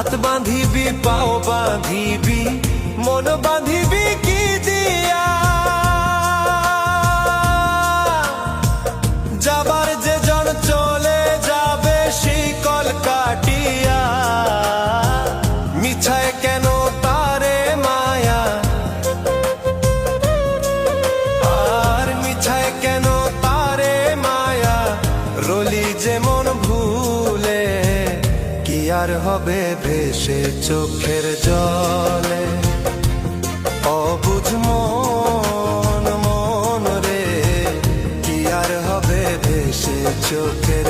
হাত বাঁধিবি পাও বাঁধিবি মন বাঁধিবি কি দিয়া, যাবার যে জন চলে যাবে শিকল কাটিয়া। মিছায় কেন তারে মায়া, আর মিছায় কেন তারে মায়া, রলি যেমন ভুলে কি আর হবে ভেসে চোখের জলে। অবুঝ মন মন রে কি আর হবে ভেসে চোখের